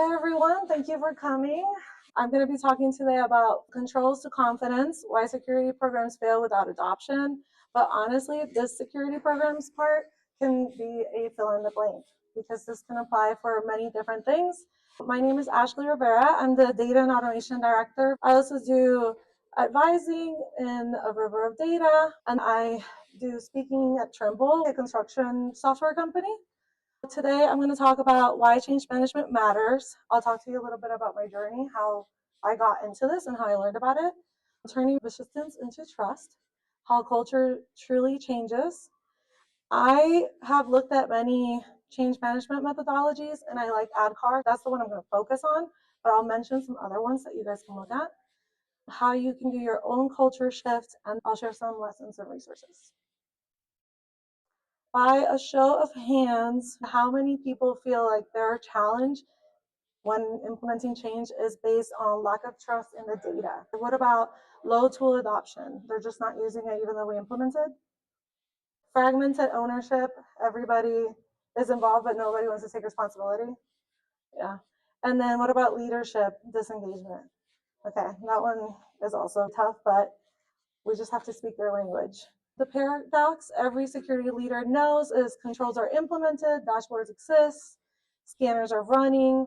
Hi everyone, thank you for coming. I'm going to be talking today about controls to confidence, why security programs fail without adoption. But honestly, this security programs part can be a fill in the blank because this can apply for many different things. My name is Ashley Rivera. I'm the Data and Automation Director. I also do advising in a river of data, and I do speaking at Trimble, a construction software company. Today, I'm going to talk about why change management matters. I'll talk to you a little bit about my journey, how I got into this and how I learned about it. Turning resistance into trust, how culture truly changes. I have looked at many change management methodologies and I like ADKAR. That's the one I'm going to focus on, but I'll mention some other ones that you guys can look at. How you can do your own culture shift, and I'll share some lessons and resources. By a show of hands, how many people feel like their challenge when implementing change is based on lack of trust in the data? What about low tool adoption? They're just not using it even though we implemented. Fragmented ownership, everybody is involved but nobody wants to take responsibility. Yeah. And then what about leadership disengagement? Okay, that one is also tough, but we just have to speak their language. The paradox every security leader knows is controls are implemented, dashboards exist, scanners are running,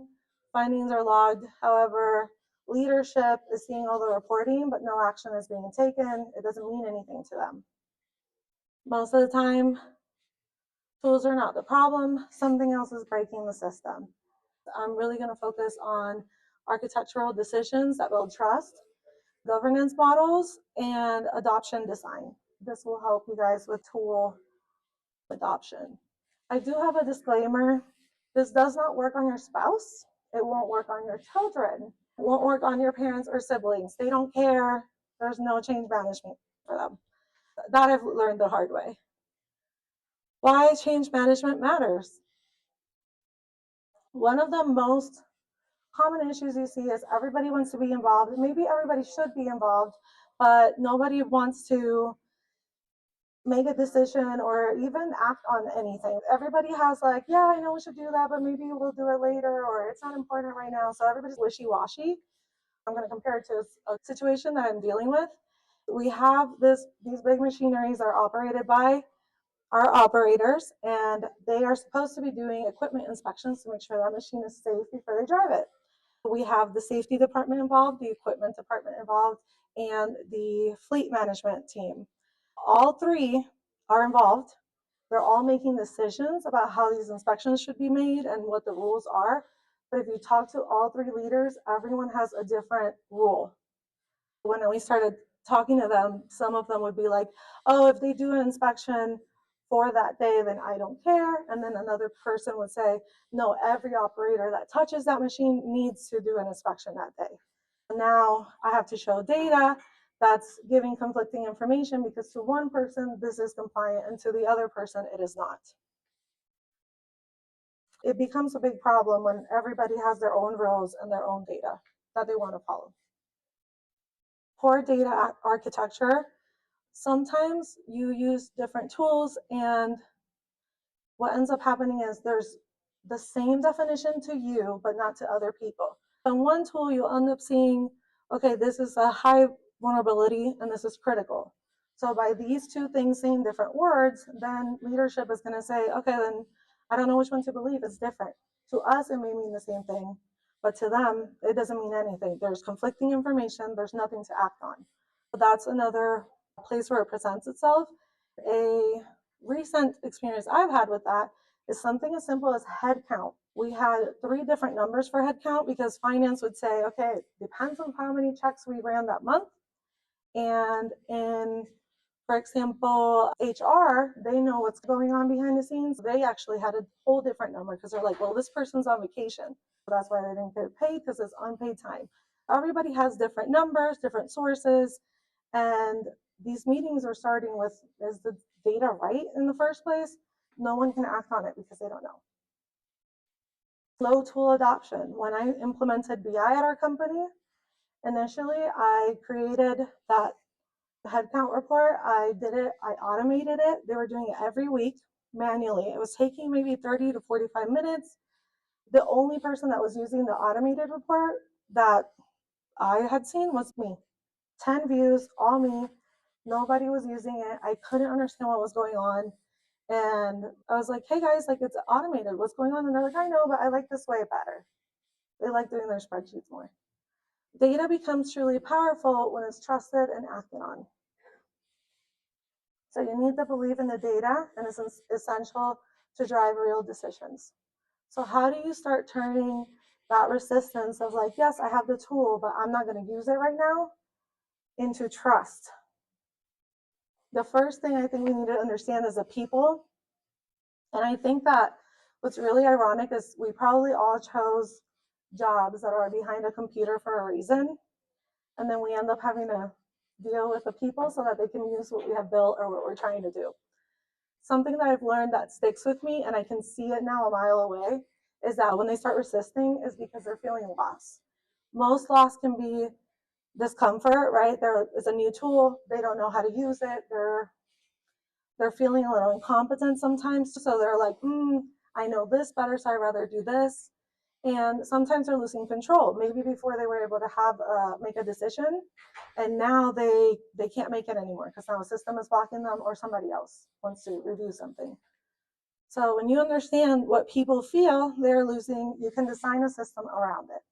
findings are logged. However, leadership is seeing all the reporting, but no action is being taken. It doesn't mean anything to them. Most of the time, tools are not the problem. Something else is breaking the system. I'm really going to focus on architectural decisions that build trust, governance models, and adoption design. This will help you guys with tool adoption. I do have a disclaimer. This does not work on your spouse. It won't work on your children. It won't work on your parents or siblings. They don't care. There's no change management for them. That I've learned the hard way. Why change management matters. One of the most common issues you see is everybody wants to be involved. Maybe everybody should be involved, but nobody wants to make a decision or even act on anything. Everybody has like, yeah, I know we should do that, but maybe we'll do it later, or it's not important right now. So everybody's wishy-washy. I'm going to compare it to a situation that I'm dealing with. We have these big machineries are operated by our operators, and they are supposed to be doing equipment inspections to make sure that machine is safe before they drive it. We have the safety department involved, the equipment department involved, and the fleet management team. All three are involved. They're all making decisions about how these inspections should be made and what the rules are. But if you talk to all three leaders, everyone has a different rule. When we started talking to them, some of them would be like, oh, if they do an inspection for that day, then I don't care. And then another person would say, no, every operator that touches that machine needs to do an inspection that day. Now I have to show data that's giving conflicting information because to one person this is compliant and to the other person it is not. It becomes a big problem when everybody has their own rules and their own data that they want to follow. Poor data architecture. Sometimes you use different tools and what ends up happening is there's the same definition to you but not to other people. On one tool you'll end up seeing, okay, this is a high vulnerability and this is critical. So by these two things saying different words, then leadership is going to say, okay, then I don't know which one to believe. It's different. To us, it may mean the same thing, but to them, it doesn't mean anything. There's conflicting information. There's nothing to act on. So that's another place where it presents itself. A recent experience I've had with that is something as simple as head count. We had 3 different numbers for head count because finance would say, okay, it depends on how many checks we ran that month. And in, for example, HR, they know what's going on behind the scenes. They actually had a whole different number because they're like, well, this person's on vacation. So that's why they didn't get paid because it's unpaid time. Everybody has different numbers, different sources, and these meetings are starting with, is the data right in the first place? No one can act on it because they don't know. Low tool adoption. When I implemented BI at our company, initially I created that headcount report. I did it, I automated it. They were doing it every week manually. It was taking maybe 30 to 45 minutes. The only person that was using the automated report that I had seen was me. 10 views, all me. Nobody was using it. I couldn't understand what was going on. And I was like, hey guys, like it's automated. What's going on? And they're like, I know, but I like this way better. They like doing their spreadsheets more. Data becomes truly powerful when it's trusted and acted on. So you need to believe in the data, and it's essential to drive real decisions. So how do you start turning that resistance of like, yes, I have the tool, but I'm not going to use it right now, into trust? The first thing I think we need to understand is the people. And I think that what's really ironic is we probably all chose jobs that are behind a computer for a reason. And then we end up having to deal with the people so that they can use what we have built or what we're trying to do. Something that I've learned that sticks with me, and I can see it now a mile away, is that when they start resisting is because they're feeling lost. Most loss can be discomfort, right? There is a new tool, they don't know how to use it, they're feeling a little incompetent sometimes, so they're like, I know this better, so I'd rather do this. And sometimes they're losing control. Maybe before they were able to have make a decision, and now they can't make it anymore because now a system is blocking them or somebody else wants to review something. So when you understand what people feel they're losing, you can design a system around it.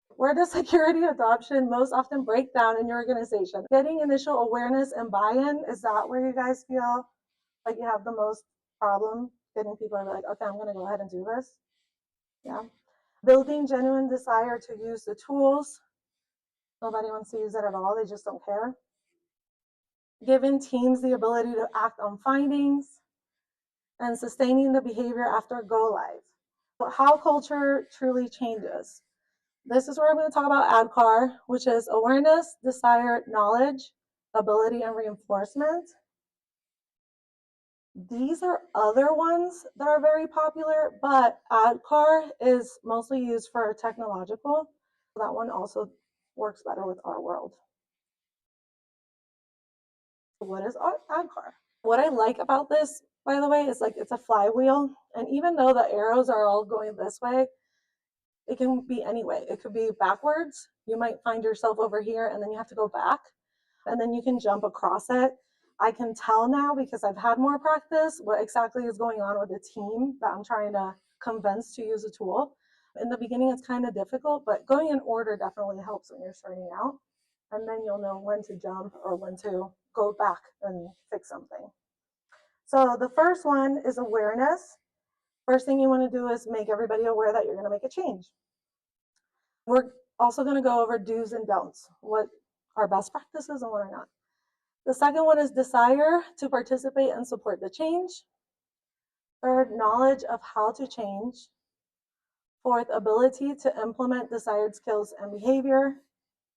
Where does security adoption most often break down in your organization? Getting initial awareness and buy-in, is that where you guys feel like you have the most problem? Getting people to be like, okay, I'm going to go ahead and do this. Yeah. Building genuine desire to use the tools. Nobody wants to use it at all. They just don't care. Giving teams the ability to act on findings and sustaining the behavior after go live. How culture truly changes. This is where I'm going to talk about ADKAR, which is awareness, desire, knowledge, ability, and reinforcement. These are other ones that are very popular, but ADKAR is mostly used for technological. That one also works better with our world. What is ADKAR? What I like about this, by the way, is like it's a flywheel. And even though the arrows are all going this way, it can be any way. It could be backwards. You might find yourself over here and then you have to go back and then you can jump across it. I can tell now because I've had more practice what exactly is going on with the team that I'm trying to convince to use a tool. In the beginning, it's kind of difficult, but going in order definitely helps when you're starting out. And then you'll know when to jump or when to go back and fix something. So the first one is awareness. First thing you want to do is make everybody aware that you're going to make a change. We're also going to go over do's and don'ts, what are best practices and what are not. The second one is desire to participate and support the change. Third, knowledge of how to change. Fourth, ability to implement desired skills and behavior.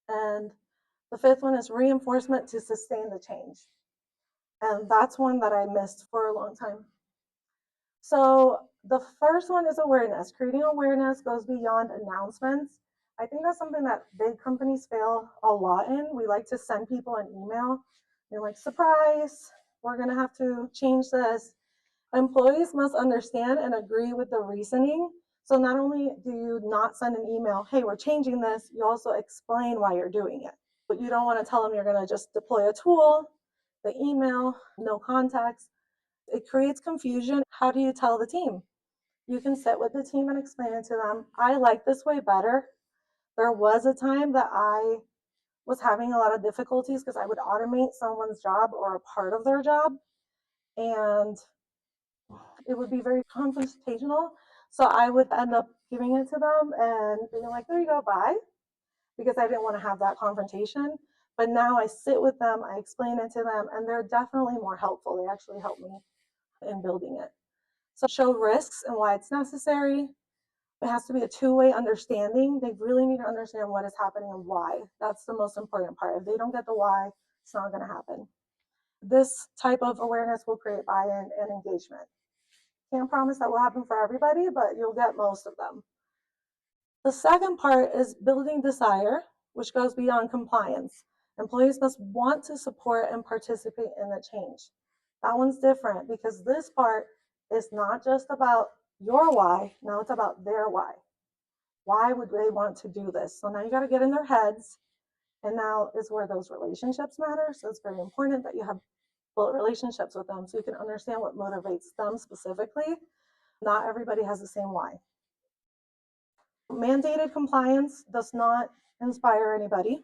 And the fifth one is reinforcement to sustain the change. And that's one that I missed for a long time. So the first one is awareness. Creating awareness goes beyond announcements. I think that's something that big companies fail a lot in. We like to send people an email. They're like, surprise, we're going to have to change this. Employees must understand and agree with the reasoning. So not only do you not send an email, hey, we're changing this, you also explain why you're doing it. But you don't want to tell them you're going to just deploy a tool, the email, no context. It creates confusion. How do you tell the team? You can sit with the team and explain it to them. I like this way better. There was a time that I was having a lot of difficulties because I would automate someone's job or a part of their job, and it would be very confrontational. So I would end up giving it to them and being like, there you go, bye, because I didn't want to have that confrontation. But now I sit with them, I explain it to them, and they're definitely more helpful. They actually help me in building it. So show risks and why it's necessary. It has to be a two-way understanding. They really need to understand what is happening and why. That's the most important part. If they don't get the why, it's not going to happen. This type of awareness will create buy-in and engagement. Can't promise that will happen for everybody, but you'll get most of them. The second part is building desire, which goes beyond compliance. Employees must want to support and participate in the change. That one's different because this part is not just about your why. Now it's about their why. Why would they want to do this? So now you got to get in their heads. And now is where those relationships matter. So it's very important that you have built relationships with them so you can understand what motivates them specifically. Not everybody has the same why. Mandated compliance does not inspire anybody.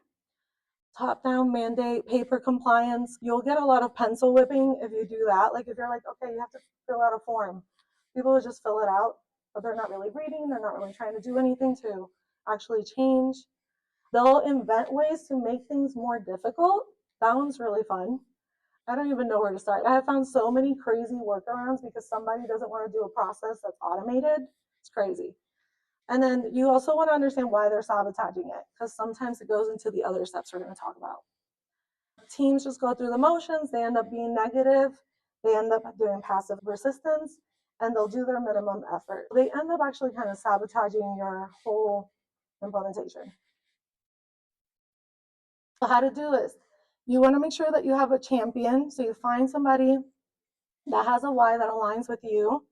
Top-down mandate, paper compliance, you'll get a lot of pencil whipping if you do that. Like if you're like, okay, you have to fill out a form, people will just fill it out, but they're not really reading, they're not really trying to do anything to actually change. They'll invent ways to make things more difficult. That one's really fun. I don't even know where to start. I have found so many crazy workarounds because somebody doesn't want to do a process that's automated. It's crazy. And then you also want to understand why they're sabotaging it, because sometimes it goes into the other steps we're going to talk about. Teams just go through the motions, they end up being negative, they end up doing passive resistance, and they'll do their minimum effort. They end up actually kind of sabotaging your whole implementation. So how to do this? You want to make sure that you have a champion. So you find somebody that has a why that aligns with you,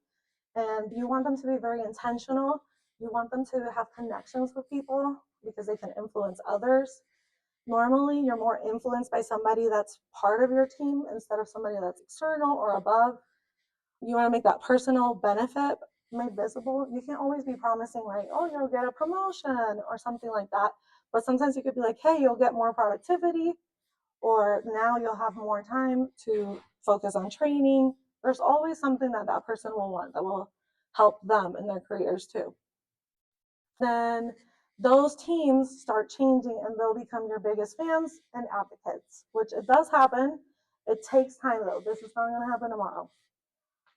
and you want them to be very intentional. You want them to have connections with people because they can influence others. Normally, you're more influenced by somebody that's part of your team instead of somebody that's external or above. You want to make that personal benefit made visible. You can't always be promising, like, oh, you'll get a promotion or something like that. But sometimes you could be like, hey, you'll get more productivity, or now you'll have more time to focus on training. There's always something that that person will want that will help them in their careers too. Then those teams start changing and they'll become your biggest fans and advocates, which it does happen. It takes time though. This is not going to happen tomorrow.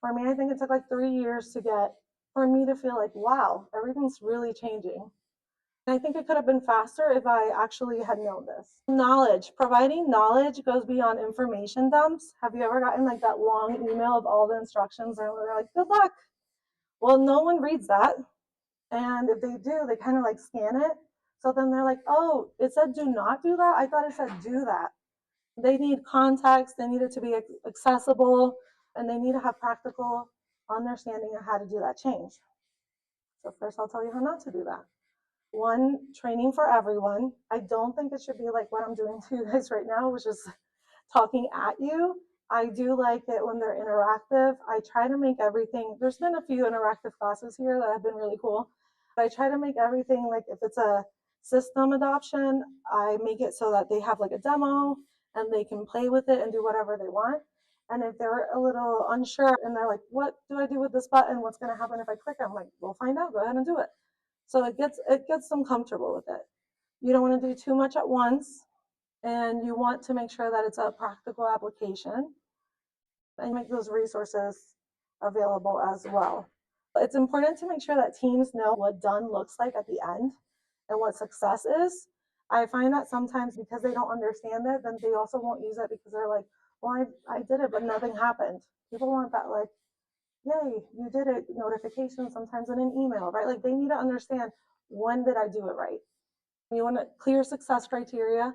For me, I think it took like 3 years to get for me to feel like, wow, everything's really changing. I think it could have been faster if I actually had known this. Knowledge. Providing knowledge goes beyond information dumps. Have you ever gotten like that long email of all the instructions and they're like, good luck? Well, no one reads that. And if they do, they kind of like scan it. So then they're like, oh, it said do not do that. I thought it said do that. They need context, they need it to be accessible, and they need to have practical understanding of how to do that change. So first I'll tell you how not to do that. One, training for everyone. I don't think it should be like what I'm doing to you guys right now, which is talking at you. I do like it when they're interactive. I try to make everything, there's been a few interactive classes here that have been really cool. But I try to make everything, like if it's a system adoption, I make it so that they have like a demo and they can play with it and do whatever they want. And if they're a little unsure and they're like, what do I do with this button? What's going to happen if I click it? I'm like, we'll find out. Go ahead and do it. So it gets them comfortable with it. You don't want to do too much at once, and you want to make sure that it's a practical application and make those resources available as well. It's important to make sure that teams know what done looks like at the end and what success is. I find that sometimes because they don't understand it, then they also won't use it because they're like, well, I did it, but nothing happened. People want that, like, yay, you did it, notification sometimes in an email, right? Like they need to understand, when did I do it right? You want to clear success criteria.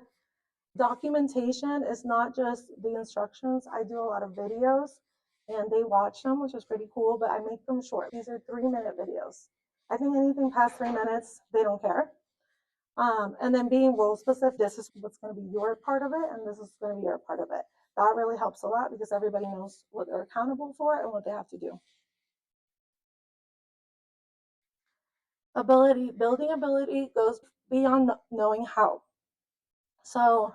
Documentation is not just the instructions. I do a lot of videos and they watch them, which is pretty cool, but I make them short. These are 3-minute videos. I think anything past 3 minutes, they don't care. And then being role specific, this is what's going to be your part of it, and this is going to be your part of it. That really helps a lot because everybody knows what they're accountable for and what they have to do. Building ability goes beyond knowing how. So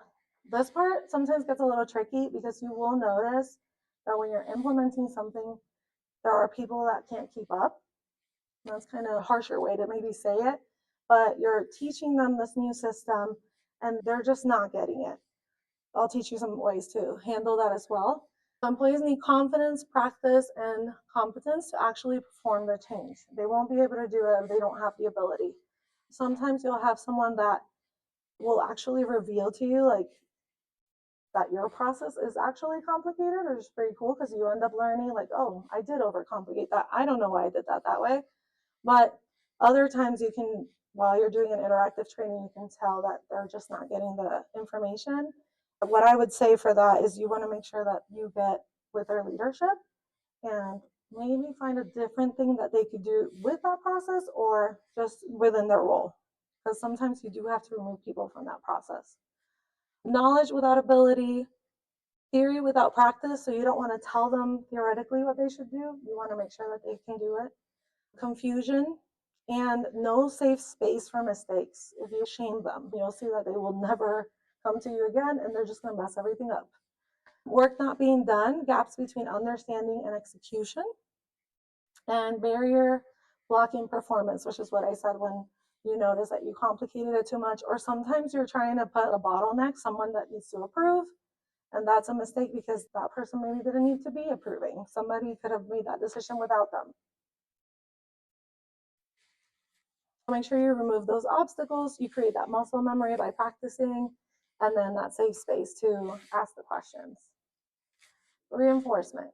this part sometimes gets a little tricky because you will notice that when you're implementing something, there are people that can't keep up. That's kind of a harsher way to maybe say it, but you're teaching them this new system and they're just not getting it. I'll teach you some ways to handle that as well. Employees need confidence, practice, and competence to actually perform the change. They won't be able to do it if they don't have the ability. Sometimes you'll have someone that will actually reveal to you like that your process is actually complicated, which is pretty cool because you end up learning like, oh, I did overcomplicate that. I don't know why I did that way. But other times you can, while you're doing an interactive training, you can tell that they're just not getting the information. What I would say for that is you want to make sure that you get with their leadership and maybe find a different thing that they could do with that process or just within their role. Because sometimes you do have to remove people from that process. Knowledge without ability, theory without practice. So you don't want to tell them theoretically what they should do. You want to make sure that they can do it. Confusion and no safe space for mistakes. If you shame them, you'll see that they will never come to you again and they're just going to mess everything up. Work not being done, gaps between understanding and execution, and barrier blocking performance, which is what I said when you notice that you complicated it too much, or sometimes you're trying to put a bottleneck, someone that needs to approve, and that's a mistake because that person maybe didn't need to be approving. Somebody could have made that decision without them. Make sure you remove those obstacles. You create that muscle memory by practicing, and then that safe space to ask the questions. Reinforcement.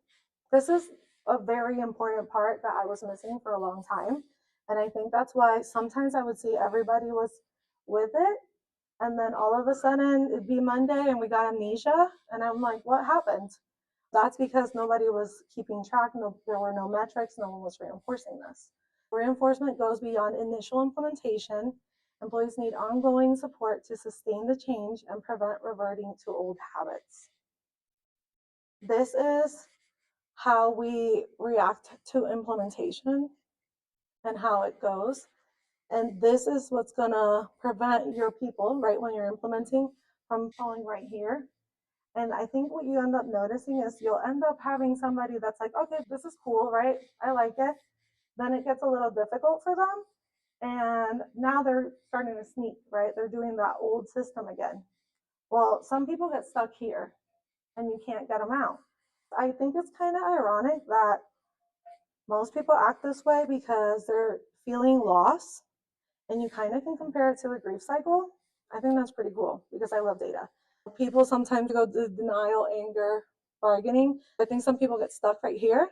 This is a very important part that I was missing for a long time. And I think that's why sometimes I would see everybody was with it. And then all of a sudden it'd be Monday and we got amnesia. And I'm like, what happened? That's because nobody was keeping track. No, there were no metrics. No one was reinforcing this. Reinforcement goes beyond initial implementation. Employees need ongoing support to sustain the change and prevent reverting to old habits. This is how we react to implementation and how it goes. And this is what's going to prevent your people, right, when you're implementing, from falling right here. And I think what you end up noticing is you'll end up having somebody that's like, okay, this is cool, right? I like it. Then it gets a little difficult for them. And now they're starting to sneak, right? They're doing that old system again. Well, some people get stuck here and you can't get them out. I think it's kind of ironic that most people act this way because they're feeling loss, and you kind of can compare it to a grief cycle. I think that's pretty cool because I love data. People sometimes go to denial, anger, bargaining. I think some people get stuck right here,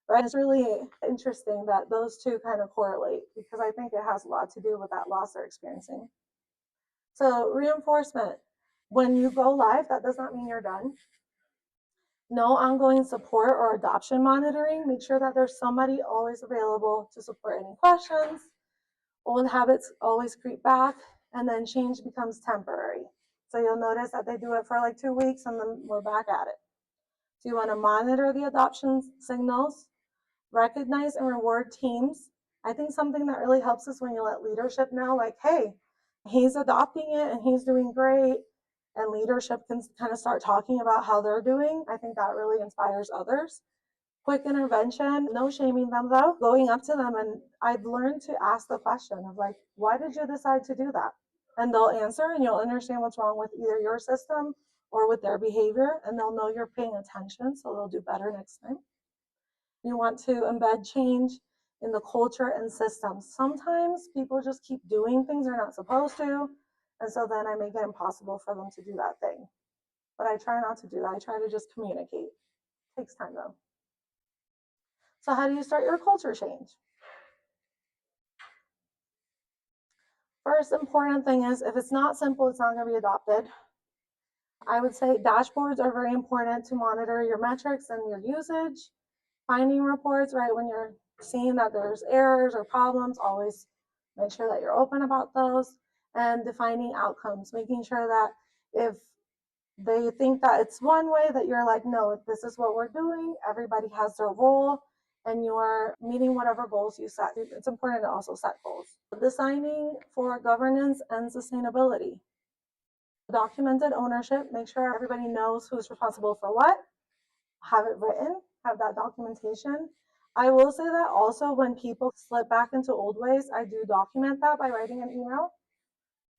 right? It's really interesting that those two kind of correlate because I think it has a lot to do with that loss they're experiencing. So reinforcement, when you go live, that does not mean you're done. No ongoing support or adoption monitoring. Make sure that there's somebody always available to support any questions. Old habits always creep back, and then change becomes temporary. So you'll notice that they do it for like 2 weeks and then we're back at it. So you want to monitor the adoption signals, recognize and reward teams. I think something that really helps is when you let leadership know, like, hey, he's adopting it and he's doing great. And leadership can kind of start talking about how they're doing. I think that really inspires others. Quick intervention, no shaming them though, going up to them, and I've learned to ask the question of like, why did you decide to do that? And they'll answer and you'll understand what's wrong with either your system or with their behavior, and they'll know you're paying attention, so they'll do better next time. You want to embed change in the culture and systems. Sometimes people just keep doing things they're not supposed to, and so then I make it impossible for them to do that thing. But I try not to do that. I try to just communicate. It takes time though. So how do you start your culture change? First important thing is if it's not simple, it's not going to be adopted. I would say dashboards are very important to monitor your metrics and your usage. Finding reports, right, when you're seeing that there's errors or problems, always make sure that you're open about those. And defining outcomes, making sure that if they think that it's one way, that you're like, no, this is what we're doing. Everybody has their role and you're meeting whatever goals you set. It's important to also set goals. Designing for governance and sustainability. Documented ownership, make sure everybody knows who's responsible for what. Have it written, have that documentation. I will say that also when people slip back into old ways, I do document that by writing an email.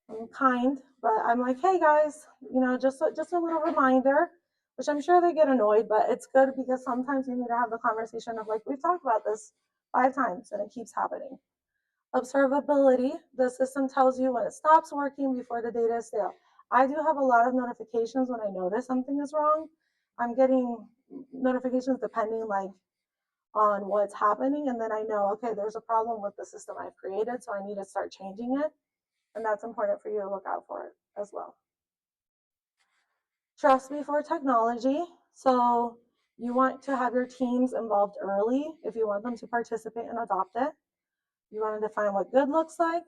I'm kind, but I'm like, hey guys, you know, just a little reminder, which I'm sure they get annoyed, but it's good because sometimes you need to have the conversation of like, we've talked about this 5 times and it keeps happening. Observability, the system tells you when it stops working before the data is stale. I do have a lot of notifications when I notice something is wrong. I'm getting notifications depending like on what's happening, and then I know, okay, there's a problem with the system I've created, so I need to start changing it, and that's important for you to look out for it as well. Trust before technology. So You want to have your teams involved early if you want them to participate and adopt it. You want to define what good looks like.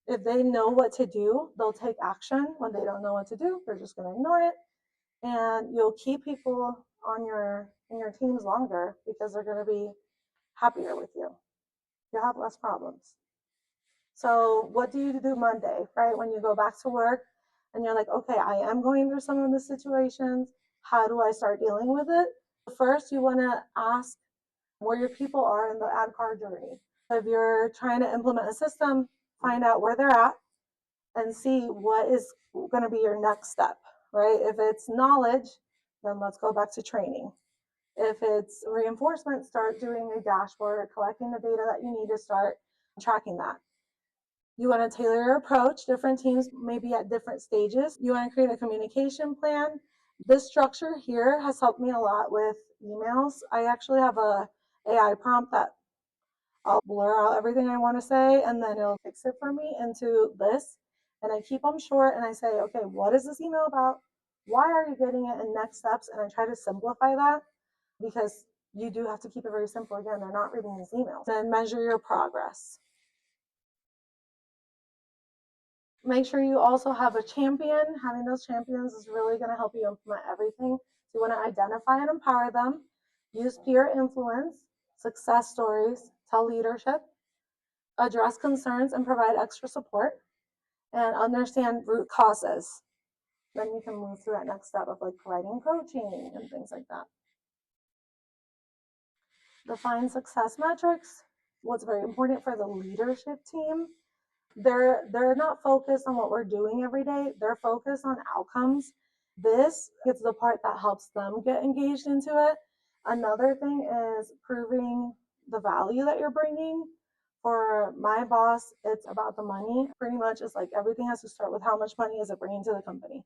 If they know what to do, they'll take action. When they don't know what to do, they're just going to ignore it. And you'll keep people on in your teams longer because they're going to be happier with you. You'll have less problems. So what do you do Monday, right? When you go back to work and you're like, okay, I am going through some of the situations. How do I start dealing with it? First, you want to ask where your people are in the ADKAR journey. If you're trying to implement a system, find out where they're at and see what is going to be your next step, right? If it's knowledge, then let's go back to training. If it's reinforcement, start doing a dashboard, collecting the data that you need to start tracking that. You want to tailor your approach. Different teams may be at different stages. You want to create a communication plan. This structure here has helped me a lot with emails. I actually have a AI prompt that I'll blur out everything I want to say and then it'll fix it for me into this. And I keep them short and I say, okay, what is this email about? Why are you getting it? And next steps. And I try to simplify that because you do have to keep it very simple. Again, they're not reading these emails. Then measure your progress. Make sure you also have a champion. Having those champions is really going to help you implement everything. So you want to identify and empower them, use peer influence, success stories, tell leadership, address concerns and provide extra support, and understand root causes. Then you can move through that next step of like providing coaching and things like that. Define success metrics. What's very important for the leadership team, they're not focused on what we're doing every day. They're focused on outcomes. This is the part that helps them get engaged into it. Another thing is proving the value that you're bringing. For my boss, it's about the money. Pretty much it's like everything has to start with how much money is it bringing to the company,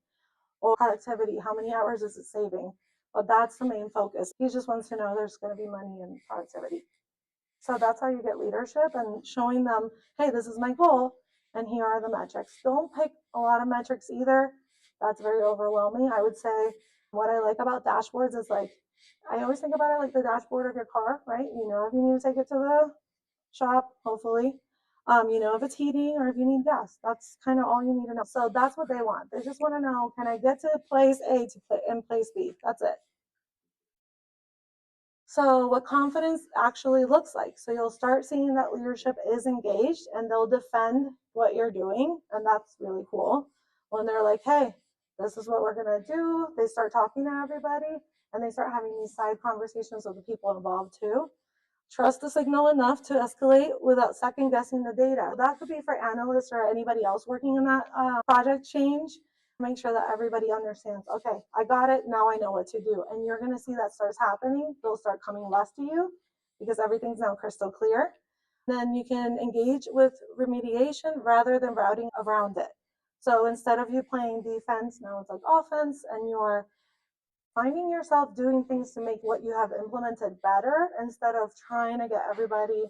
or productivity, how many hours is it saving. But that's the main focus. He just wants to know there's going to be money and productivity. So that's how you get leadership, and showing them, hey, this is my goal and here are the metrics. Don't pick a lot of metrics either. That's very overwhelming. I would say what I like about dashboards is like, I always think about it like the dashboard of your car, right? You know, if you need to take it to the shop, hopefully, you know, if it's heating or if you need gas, that's kind of all you need to know. So that's what they want. They just want to know, can I get to place A in place B? That's it. So what confidence actually looks like. So you'll start seeing that leadership is engaged and they'll defend what you're doing. And that's really cool. When they're like, hey, this is what we're going to do. They start talking to everybody and they start having these side conversations with the people involved too. Trust the signal enough to escalate without second guessing the data. That could be for analysts or anybody else working in that project change. Make sure that everybody understands, okay, I got it, now I know what to do. And you're going to see that starts happening. They'll start coming less to you because everything's now crystal clear. Then you can engage with remediation rather than routing around it. So instead of you playing defense, now it's like offense, and you're finding yourself doing things to make what you have implemented better instead of trying to get everybody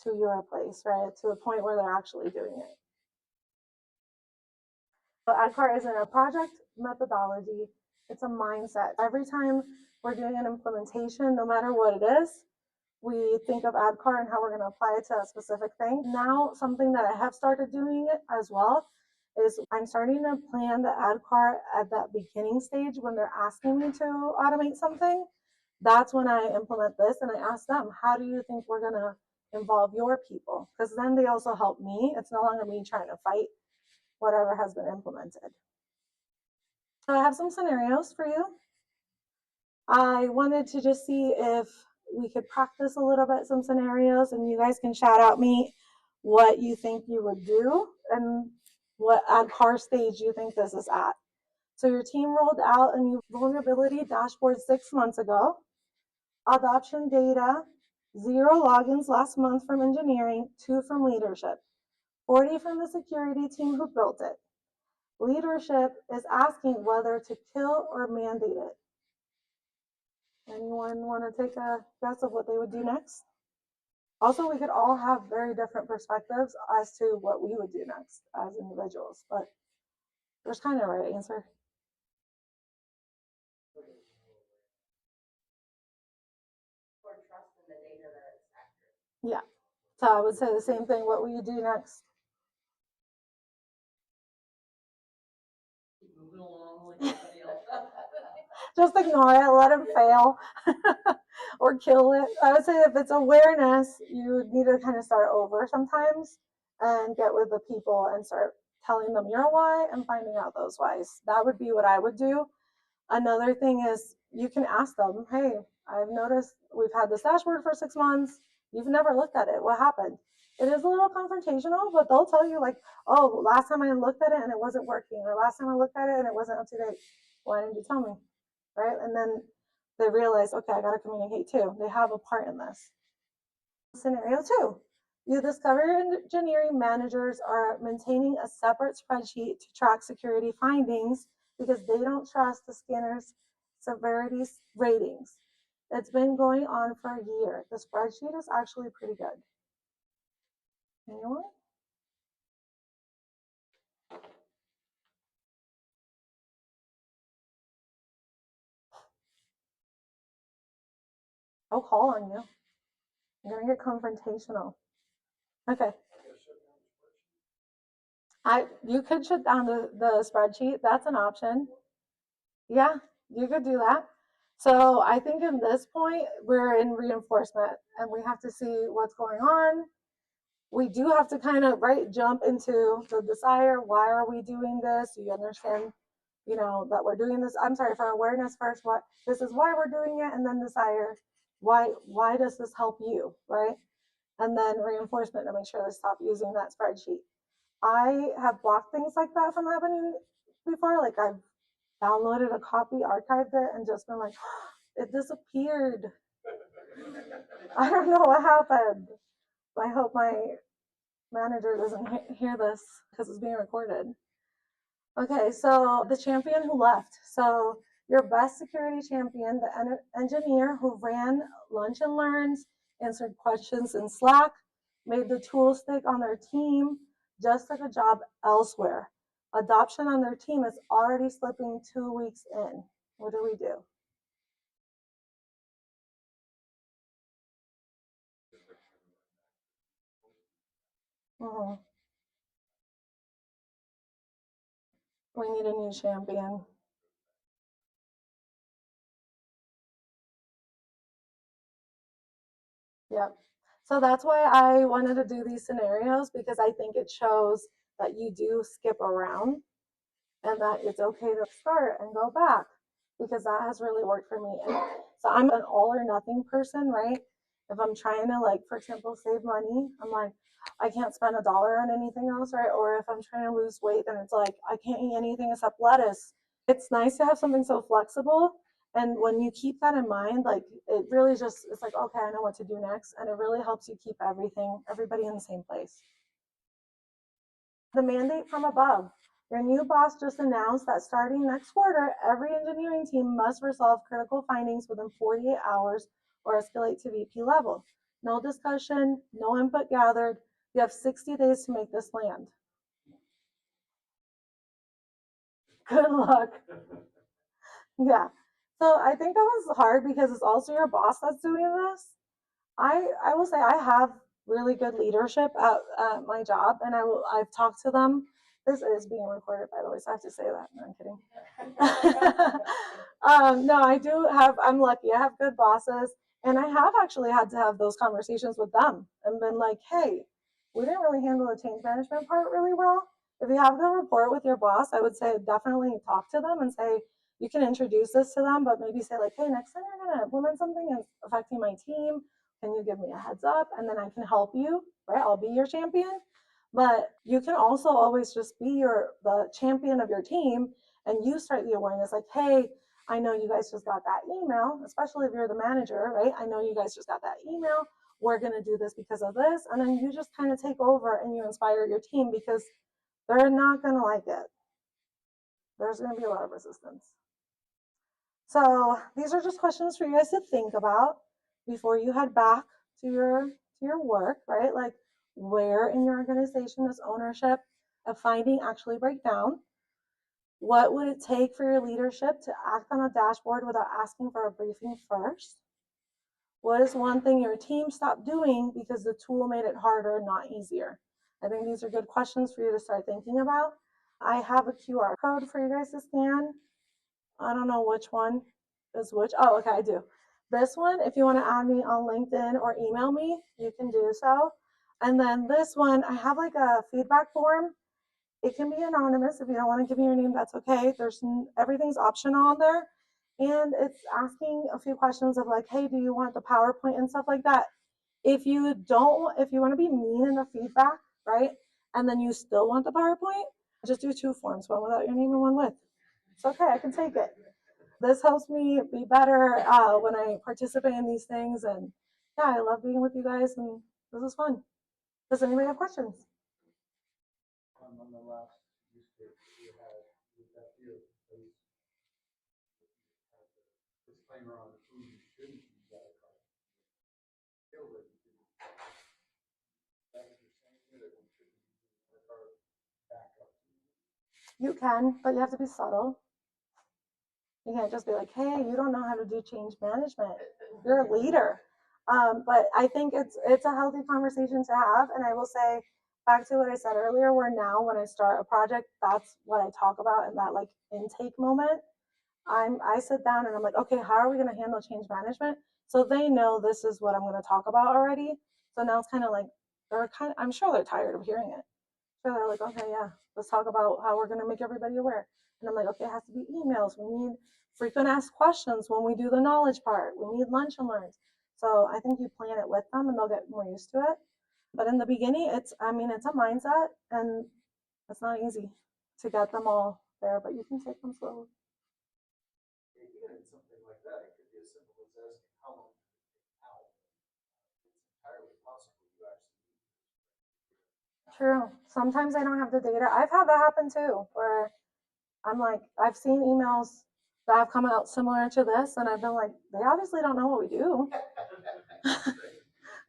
to your place, right? To the point where they're actually doing it. So ADKAR isn't a project methodology, it's a mindset. Every time we're doing an implementation, no matter what it is, we think of ADKAR and how we're going to apply it to a specific thing. Now, something that I have started doing it as well is I'm starting to plan the ADKAR at that beginning stage when they're asking me to automate something. That's when I implement this and I ask them, how do you think we're going to involve your people? Because then they also help me. It's no longer me trying to fight whatever has been implemented. So I have some scenarios for you. I wanted to just see if we could practice a little bit some scenarios, and you guys can shout out me what you think you would do and what ADKAR stage you think this is at. So your team rolled out a new vulnerability dashboard 6 months ago. Adoption data, 0 logins last month from engineering, 2 from leadership, 40 from the security team who built it. Leadership is asking whether to kill or mandate it. Anyone want to take a guess of what they would do next? Also, we could all have very different perspectives as to what we would do next as individuals, but there's kind of a right answer. Yeah. So I would say the same thing. What will you do next? Just ignore it, let him fail, or kill it. I would say if it's awareness, you need to kind of start over sometimes and get with the people and start telling them your why and finding out those whys. That would be what I would do. Another thing is you can ask them, hey, I've noticed we've had this dashboard for 6 months. You've never looked at it. What happened? It is a little confrontational, but they'll tell you, like, oh, last time I looked at it and it wasn't working, or last time I looked at it and it wasn't up to date. Why didn't you tell me? Right? And then they realize, okay, I got to communicate too. They have a part in this. Scenario two, you discover engineering managers are maintaining a separate spreadsheet to track security findings because they don't trust the scanner's severity ratings. It's been going on for a year. The spreadsheet is actually pretty good. Anyone? I'll call on you. I'm gonna get confrontational. Okay. You could shut down the spreadsheet. That's an option. Yeah, you could do that. So I think in this point, we're in reinforcement and we have to see what's going on. We do have to kind of jump into the desire. Why are we doing this? Do you understand, that we're doing this? I'm sorry, for awareness first, what this is why we're doing it, and then desire. Why does this help you? Right? And then reinforcement to make sure they stop using that spreadsheet. I have blocked things like that from happening before. Like I've downloaded a copy, archived it, and just been like, it disappeared. I don't know what happened. I hope my manager doesn't hear this because it's being recorded. Okay, so the champion who left. So your best security champion, the engineer who ran lunch and learns, answered questions in Slack, made the tool stick on their team, just took a job elsewhere. Adoption on their team is already slipping 2 weeks in. What do we do? Mm-hmm. We need a new champion. Yep. So that's why I wanted to do these scenarios because I think it shows that you do skip around and that it's okay to start and go back because that has really worked for me. And so I'm an all or nothing person, right? If I'm trying to, like, for example, save money, I'm like, I can't spend $1 on anything else, right? Or if I'm trying to lose weight, then it's like, I can't eat anything except lettuce. It's nice to have something so flexible. And when you keep that in mind, like it really just, it's like, okay, I know what to do next. And it really helps you keep everybody in the same place. The mandate from above. Your new boss just announced that starting next quarter, every engineering team must resolve critical findings within 48 hours or escalate to VP level. No discussion, no input gathered. You have 60 days to make this land. Good luck. Yeah. So I think that was hard because it's also your boss that's doing this. I will say I have really good leadership at my job, and I've talked to them. This is being recorded, by the way, so I have to say that. No, I'm kidding. No, I do have. I'm lucky. I have good bosses, and I have actually had to have those conversations with them and been like, "Hey, we didn't really handle the change management part really well. If you have a good rapport with your boss, I would say definitely talk to them and say." You can introduce this to them, but maybe say like, hey, next time you're going to implement something that's affecting my team, can you give me a heads up? And then I can help you, right? I'll be your champion. But you can also always just be the champion of your team and you start the awareness like, hey, I know you guys just got that email, especially if you're the manager, right? I know you guys just got that email. We're going to do this because of this. And then you just kind of take over and you inspire your team because they're not going to like it. There's going to be a lot of resistance. So these are just questions for you guys to think about before you head back to your work, right? Like where in your organization does ownership of finding actually break down? What would it take for your leadership to act on a dashboard without asking for a briefing first? What is one thing your team stopped doing because the tool made it harder, not easier? I think these are good questions for you to start thinking about. I have a QR code for you guys to scan. I don't know which one is which. Oh, okay, I do. This one, if you want to add me on LinkedIn or email me, you can do so. And then this one, I have like a feedback form. It can be anonymous. If you don't want to give me your name, that's okay. Everything's optional on there. And it's asking a few questions of like, hey, do you want the PowerPoint and stuff like that? If you want to be mean in the feedback, right? And then you still want the PowerPoint, just do 2 forms, one without your name and one with. It's okay, I can take it. This helps me be better when I participate in these things. And yeah, I love being with you guys, and this is fun. Does anybody have questions? On the last use case you had with that field, disclaimer on who you shouldn't use ADKAR. Field that you shouldn't. That was the same thing that we shouldn't use ADKAR backup. You can, but you have to be subtle. You can't just be like, hey, you don't know how to do change management. You're a leader. But I think it's a healthy conversation to have. And I will say, back to what I said earlier, where now when I start a project, that's what I talk about in that like intake moment. I sit down and I'm like, okay, how are we going to handle change management? So they know this is what I'm going to talk about already. So now it's kind of like I'm sure they're tired of hearing it. So they're like, okay, yeah, let's talk about how we're going to make everybody aware. And I'm like, okay, it has to be emails. We need frequent asked questions when we do the knowledge part. We need lunch and learns. So I think you plan it with them and they'll get more used to it. But in the beginning, it's a mindset, and it's not easy to get them all there, but you can take them slowly. Even in something like that, it could be as simple as asking how long does it take out. It's entirely possible you actually need this. True. Sometimes I don't have the data. I've had that happen too, where I'm like, I've seen emails that have come out similar to this, and I've been like, they obviously don't know what we do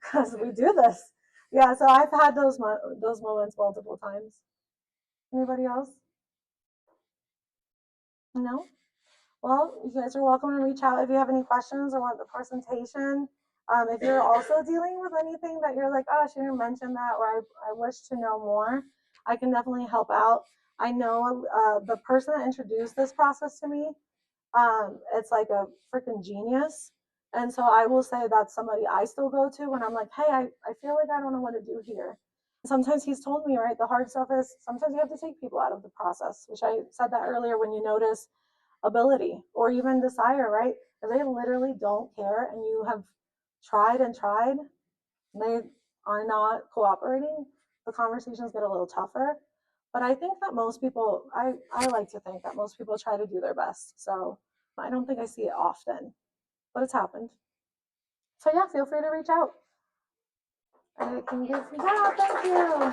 because we do this. Yeah, so I've had those moments multiple times. Anybody else? No? Well, you guys are welcome to reach out if you have any questions or want the presentation. If you're also dealing with anything that you're like, oh, I shouldn't mention that, or I wish to know more, I can definitely help out. I know the person that introduced this process to me, it's like a freaking genius. And so I will say that's somebody I still go to when I'm like, hey, I feel like I don't know what to do here. Sometimes he's told me, right, the hard stuff is sometimes you have to take people out of the process, which I said that earlier when you notice ability or even desire, right? If they literally don't care and you have tried and tried, and they are not cooperating, the conversations get a little tougher. But I think that most people, I like to think that most people try to do their best. So I don't think I see it often, but it's happened. So yeah, feel free to reach out. I can give, yeah, thank you.